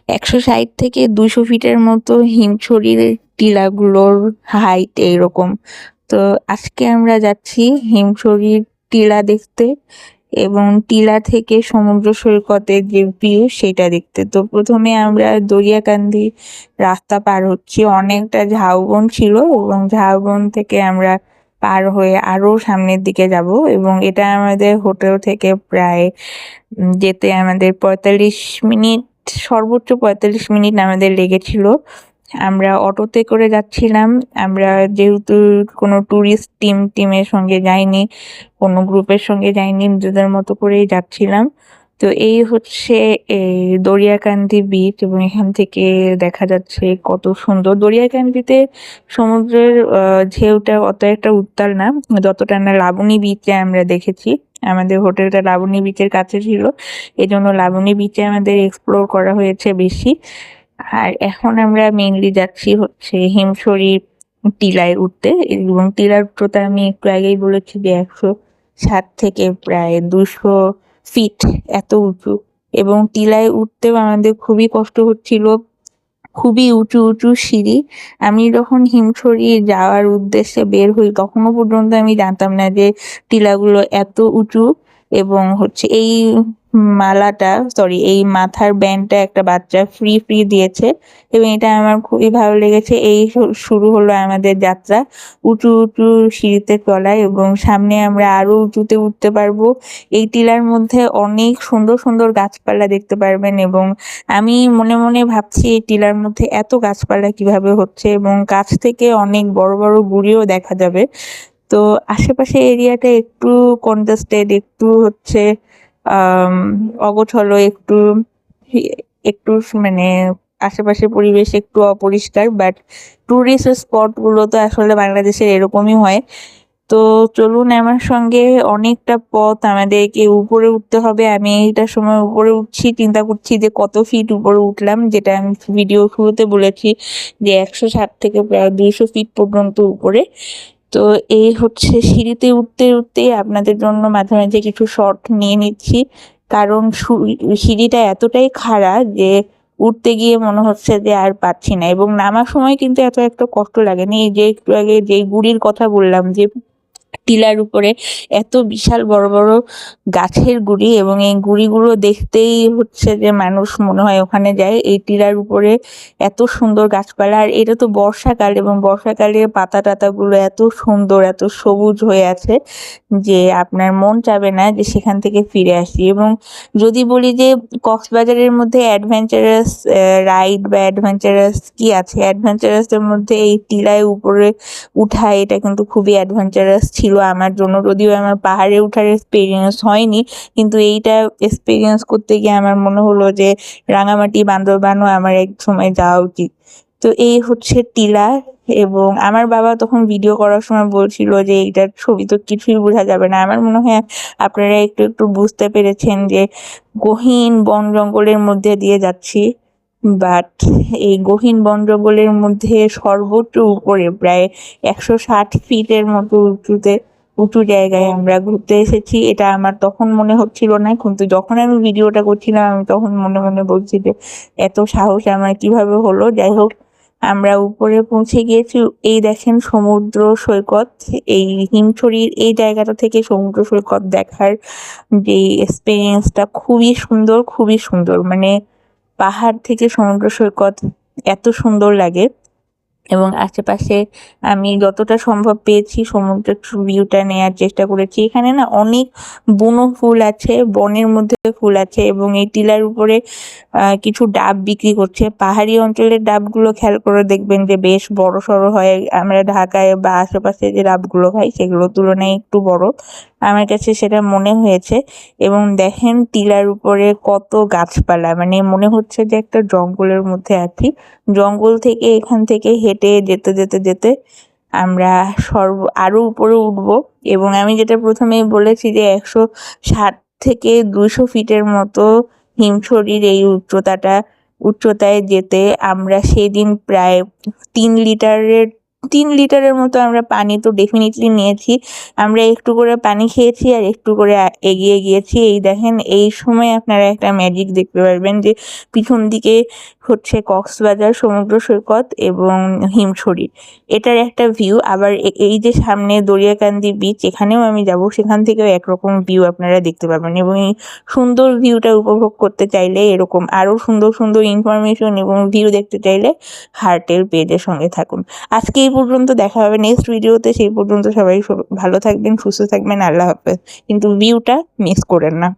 160 থেকে 200 ফিটের মতো হিমছড়ির টিলাগুলোর হাইট এইরকম। তো আজকে আমরা যাচ্ছি হিমছড়ির টিলা দেখতে এবং টিলা থেকে সমুদ্র সৈকতের যে ভিউ সেটা দেখতে। তো প্রথমে আমরা দরিয়াকান্দি রাস্তা পার হচ্ছি, অনেকটা ঝাউবন ছিল এবং ঝাউবন থেকে আমরা পার হয়ে আরো সামনের দিকে যাব এবং এটা আমাদের হোটেল থেকে প্রায় যেতে আমাদের 45 মিনিট, সর্বোচ্চ 45 মিনিট আমাদের লেগেছিল। আমরা অটোতে করে যাচ্ছিলাম। আমরা যেহেতু কোনো ট্যুরিস্ট টিমের সঙ্গে যাইনি, কোনো গ্রুপের সঙ্গে যাইনি, নিজেদের মতো করেই যাচ্ছিলাম। তো এই হচ্ছে এই দরিয়াকান্দি বিচ এবং এখান থেকে দেখা যাচ্ছে কত সুন্দর। দরিয়াকান্দিতে সমুদ্রের ঢেউটা অত একটা উত্তাল না, যতটা না লাবণী বিচে আমরা দেখেছি। আমাদের হোটেলটা লাবণী বিচের কাছে ছিল, এজন্য লাবণী বিচে আমাদের এক্সপ্লোর করা হয়েছে বেশি। আর এখন আমরা মেইনলি যাচ্ছি হচ্ছে হিমছড়ি টিলায় উঠতে এবং টিলার উচ্চতা আমি একটু আগেই বলেছি যে 160 থেকে প্রায় 200 ফিট, এত উঁচু। এবং টিলায় উঠতেও আমাদের খুবই কষ্ট হচ্ছিল, খুবই উঁচু উঁচু সিঁড়ি। আমি যখন হিমছড়ি যাওয়ার উদ্দেশ্যে বের হই তখনও পর্যন্ত আমি জানতাম না যে টিলাগুলো এত উঁচু। এবং হচ্ছে এই এই মাথার ব্যান্ডটা একটা বাচ্চা ফ্রি দিয়েছে এবং এটা আমার খুবই ভালো লেগেছে। এই শুরু হলো আমাদের যাত্রা উঁচু উঁচু সিঁড়িতে চলা এবং সামনে আমরা আরো উঁচুতে উঠতে পারবো। এই টিলার মধ্যে অনেক সুন্দর সুন্দর গাছপালা দেখতে পারবেন এবং আমি মনে মনে ভাবছি এই টিলার মধ্যে এত গাছপালা কিভাবে হচ্ছে এবং কাছ থেকে অনেক বড় বড় গুড়িও দেখা যাবে। তো আশেপাশে এরিয়াটা একটু কনজাস্টেড, একটু হচ্ছে অগোছালো, একটু একটু মানে আশেপাশের পরিবেশ একটু অপরিষ্কার, বাট টুরিস্ট স্পট গুলো তো আসলে বাংলাদেশের এরকমই হয়। তো চলুন আমার সঙ্গে, অনেকটা পথ আমাদেরকে উপরে উঠতে হবে। আমি এইটার সময় উপরে উঠছি, চিন্তা করছি যে কত ফিট উপরে উঠলাম, যেটা আমি ভিডিও শুরুতে বলেছি যে 160 থেকে প্রায় 200 ফিট পর্যন্ত উপরে। তো এই হচ্ছে সিঁড়িতে উঠতে উঠতে আপনাদের জন্য মাঝে মাঝে কিছু শর্ট নিয়ে নিচ্ছি, কারণ সিঁড়িটা এতটাই খাড়া যে উঠতে গিয়ে মনে হচ্ছে যে আর পাচ্ছি না এবং নামার সময় কিন্তু এত একটা কষ্ট লাগেনি। এই যে একটু আগে যে গুড়ির কথা বললাম, যে টিলার উপরে এত বিশাল বড় বড় গাছের গুড়ি এবং এই গুড়িগুলো দেখতেই হচ্ছে যে মানুষ মনে হয় ওখানে যায়। এই টিলার উপরে এত সুন্দর গাছপালা, আর এটা তো বর্ষাকাল এবং বর্ষাকালে পাতা টাতাগুলো এত সুন্দর, এত সবুজ হয়ে আছে যে আপনার মন চাবে না যে সেখান থেকে ফিরে আসি। এবং যদি বলি যে কক্সবাজারের মধ্যে অ্যাডভেঞ্চারাস রাইড বা অ্যাডভেঞ্চারাস কি আছে, অ্যাডভেঞ্চারাসের মধ্যে এই টিলায় উপরে উঠা এটা কিন্তু খুবই অ্যাডভেঞ্চারাস ছিল আমার জন্য। যদিও আমার পাহাড়ে ওঠার এক্সপিরিয়েন্স হয়নি, কিন্তু এইটা এক্সপিরিয়েন্স করতে গিয়ে আমার মনে হলো যে রাঙামাটি বান্দরবানও আমার এক সময় যাওয়া উচিত। তো এই হচ্ছে টিলা। এবং আমার বাবা তখন ভিডিও করার সময় বলছিল যে এইটার ছবি তো কিছুই বোঝা যাবে না। আমার মনে হয় আপনারা একটু একটু বুঝতে পেরেছেন যে গহীন বন জঙ্গলের মধ্যে দিয়ে যাচ্ছি, বাট এই গহীন বন জঙ্গলের মধ্যে সর্বোচ্চ উপরে প্রায় 160 ফিটের মতো উঁচু জায়গায় আমরা ঘুরতে এসেছি। এটা আমার তখন মনে হচ্ছিল না, কিন্তু যখন আমি ভিডিওটা করছিলাম আমি তখন মনে মনে বলছি যে এত সাহস আমার কিভাবে হলো। যাই হোক, আমরা উপরে পৌঁছে গিয়েছি। এই দেখেন সমুদ্র সৈকত, এই হিমছড়ির এই জায়গাটা থেকে সমুদ্র সৈকত দেখার যে এক্সপিরিয়েন্সটা খুবই সুন্দর, খুবই সুন্দর। মানে পাহাড় থেকে সমুদ্র সৈকত এত সুন্দর লাগে। এবং আশেপাশে আমি যতটা সম্ভব পেয়েছি সমুদ্রের ভিউটা নেয়ার চেষ্টা করেছি। এখানে না অনেক বুনো ফুল আছে, বনের মধ্যে ফুল আছে এবং এই টিলার উপরে কিছু ডাব বিক্রি করছে। পাহাড়ি অঞ্চলের ডাবগুলো খেয়াল করে দেখবেন যে বেশ বড় সড়ো হয়। আমরা ঢাকায় বা আশেপাশে যে ডাবগুলো খাই সেগুলোর তুলনায় একটু বড়, আমার কাছে সেটা মনে হয়েছে। এবং দেখেন টিলার উপরে কত গাছপালা, মানে মনে হচ্ছে যে একটা জঙ্গলের মধ্যে আছি। জঙ্গল থেকে এখান থেকে হেঁটে যেতে যেতে যেতে আমরা আরো উপরে উঠবো। এবং আমি যেটা প্রথমেই বলেছি যে 160 থেকে 200 ফিটের মতো হিমছড়ির এই উচ্চতায় যেতে আমরা সেদিন প্রায় 3 লিটারের মতো আমরা পানি তো ডেফিনেটলি নিয়েছি। আমরা একটু করে পানি খেয়েছি আর একটু করে এগিয়ে গিয়েছি। এই দেখেন, এই সময় আপনারা একটা ম্যাজিক দেখতে পারবেন যে পিছন দিকে হচ্ছে কক্সবাজার সমুদ্র সৈকত এবং হিমছড়ি, এটার একটা ভিউ। আবার এই যে সামনে দরিয়াকান্দি বিচ, এখানেও আমি যাব, সেখান থেকেও একরকম ভিউ আপনারা দেখতে পাবেন। এবং এই সুন্দর ভিউটা উপভোগ করতে চাইলে, এরকম আরও সুন্দর সুন্দর ইনফরমেশন এবং ভিউ দেখতে চাইলে হার্টের পেজের সঙ্গে থাকুন। আজকে এই পর্যন্ত, দেখা হবে নেক্সট ভিডিওতে। সেই পর্যন্ত সবাই ভালো থাকবেন, সুস্থ থাকবেন, আল্লাহ হাফেজ। কিন্তু ভিউটা মিস করেন না।